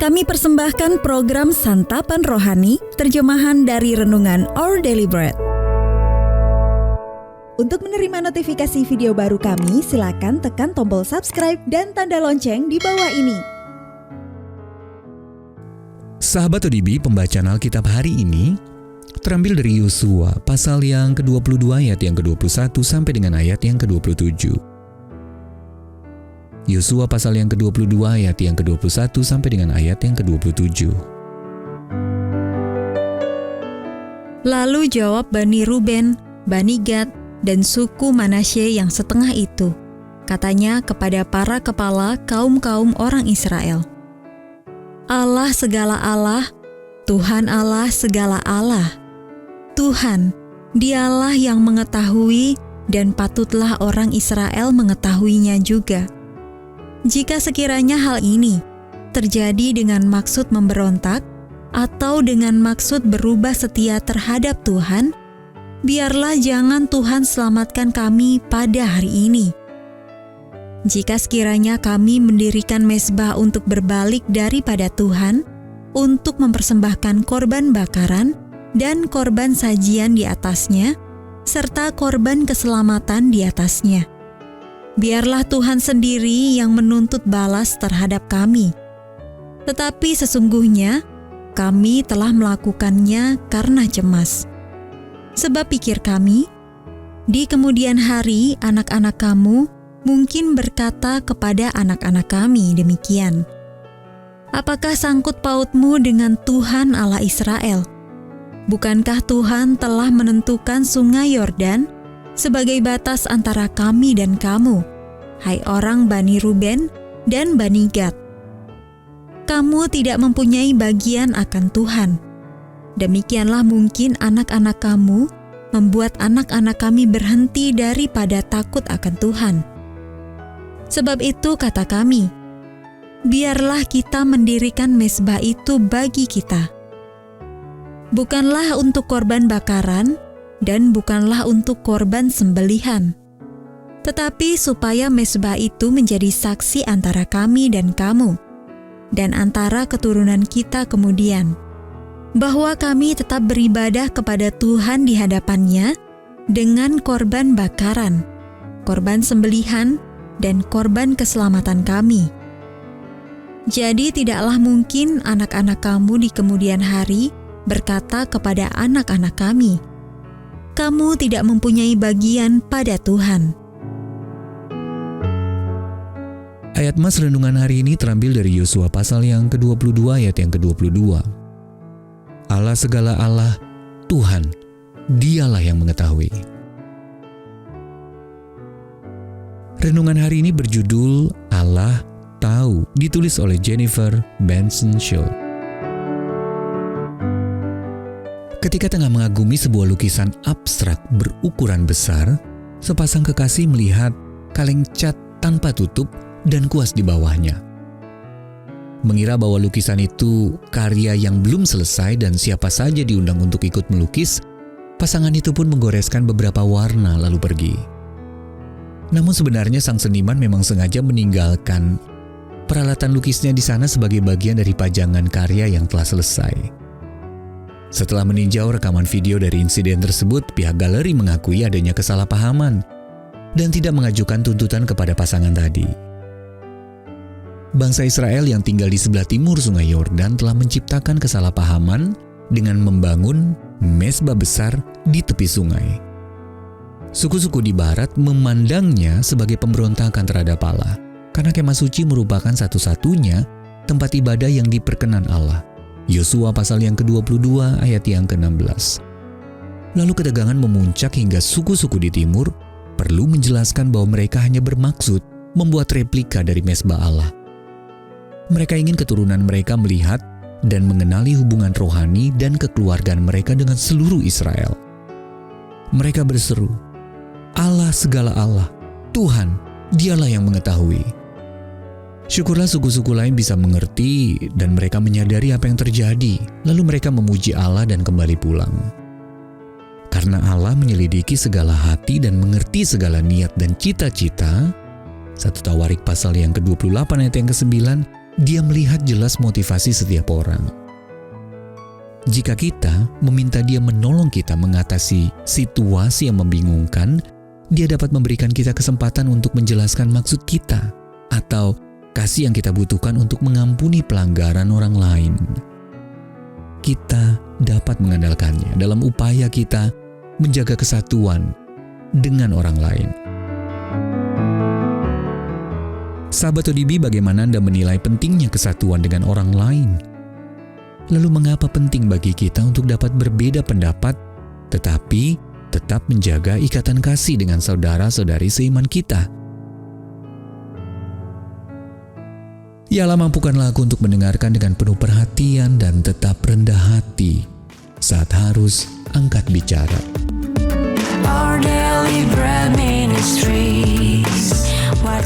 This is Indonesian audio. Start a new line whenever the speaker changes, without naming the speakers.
Kami persembahkan program Santapan Rohani, terjemahan dari Renungan Our Daily Bread. Untuk menerima notifikasi video baru kami, silakan tekan tombol subscribe dan tanda lonceng di bawah ini.
Sahabat ODB, pembacaan Alkitab hari ini terambil dari Yosua pasal yang ke-22 ayat yang ke-21 sampai dengan ayat yang ke-27. Yosua pasal yang ke-22 ayat yang ke-21 sampai dengan ayat yang ke-27.
Lalu jawab Bani Ruben, Bani Gad, dan suku Manasye yang setengah itu, katanya kepada para kepala kaum-kaum orang Israel, Allah segala Allah, Tuhan Allah segala Allah, Tuhan, Dialah yang mengetahui dan patutlah orang Israel mengetahuinya juga. Jika sekiranya hal ini terjadi dengan maksud memberontak atau dengan maksud berubah setia terhadap Tuhan, biarlah jangan Tuhan selamatkan kami pada hari ini. Jika sekiranya kami mendirikan mezbah untuk berbalik daripada Tuhan, untuk mempersembahkan korban bakaran dan korban sajian di atasnya, serta korban keselamatan di atasnya, biarlah Tuhan sendiri yang menuntut balas terhadap kami. Tetapi sesungguhnya kami telah melakukannya karena cemas. Sebab pikir kami, di kemudian hari anak-anak kamu mungkin berkata kepada anak-anak kami demikian, apakah sangkut pautmu dengan Tuhan Allah Israel? Bukankah Tuhan telah menentukan sungai Yordan sebagai batas antara kami dan kamu, hai orang Bani Ruben dan Bani Gad? Kamu tidak mempunyai bagian akan Tuhan. Demikianlah mungkin anak-anak kamu membuat anak-anak kami berhenti daripada takut akan Tuhan. Sebab itu kata kami, biarlah kita mendirikan mezbah itu bagi kita. Bukanlah untuk korban bakaran, dan bukanlah untuk korban sembelihan, tetapi supaya mezbah itu menjadi saksi antara kami dan kamu, dan antara keturunan kita kemudian, bahwa kami tetap beribadah kepada Tuhan di hadapannya dengan korban bakaran, korban sembelihan, dan korban keselamatan kami. Jadi tidaklah mungkin anak-anak kamu di kemudian hari berkata kepada anak-anak kami, kamu tidak mempunyai bagian pada Tuhan.
Ayat mas renungan hari ini terambil dari Yosua pasal yang ke-22 ayat yang ke-22. Allah segala Allah, Tuhan, Dialah yang mengetahui. Renungan hari ini berjudul Allah Tahu, ditulis oleh Jennifer Benson Shaw. Ketika tengah mengagumi sebuah lukisan abstrak berukuran besar, sepasang kekasih melihat kaleng cat tanpa tutup dan kuas di bawahnya. Mengira bahwa lukisan itu karya yang belum selesai dan siapa saja diundang untuk ikut melukis, pasangan itu pun menggoreskan beberapa warna lalu pergi. Namun sebenarnya sang seniman memang sengaja meninggalkan peralatan lukisnya di sana sebagai bagian dari pajangan karya yang telah selesai. Setelah meninjau rekaman video dari insiden tersebut, pihak galeri mengakui adanya kesalahpahaman dan tidak mengajukan tuntutan kepada pasangan tadi. Bangsa Israel yang tinggal di sebelah timur Sungai Yordan telah menciptakan kesalahpahaman dengan membangun mezbah besar di tepi sungai. Suku-suku di barat memandangnya sebagai pemberontakan terhadap Allah, karena kemah suci merupakan satu-satunya tempat ibadah yang diperkenan Allah. Yosua pasal yang ke-22 ayat yang ke-16. Lalu ketegangan memuncak hingga suku-suku di timur perlu menjelaskan bahwa mereka hanya bermaksud membuat replika dari mezbah Allah. Mereka ingin keturunan mereka melihat dan mengenali hubungan rohani dan kekeluargaan mereka dengan seluruh Israel. Mereka berseru, Allah segala Allah, Tuhan, Dialah yang mengetahui. Syukurlah suku-suku lain bisa mengerti dan mereka menyadari apa yang terjadi, lalu mereka memuji Allah dan kembali pulang. Karena Allah menyelidiki segala hati dan mengerti segala niat dan cita-cita, 1 Tawarik pasal yang ke-28 ayat yang ke-9, Dia melihat jelas motivasi setiap orang. Jika kita meminta Dia menolong kita mengatasi situasi yang membingungkan, Dia dapat memberikan kita kesempatan untuk menjelaskan maksud kita atau kasih yang kita butuhkan untuk mengampuni pelanggaran orang lain. Kita dapat mengandalkannya dalam upaya kita menjaga kesatuan dengan orang lain. Sahabat ODB, bagaimana Anda menilai pentingnya kesatuan dengan orang lain? Lalu mengapa penting bagi kita untuk dapat berbeda pendapat, tetapi tetap menjaga ikatan kasih dengan saudara-saudari seiman kita? Ya Allah, mampukanlah aku untuk mendengarkan dengan penuh perhatian dan tetap rendah hati saat harus angkat bicara.
Our Daily Bread Ministries. What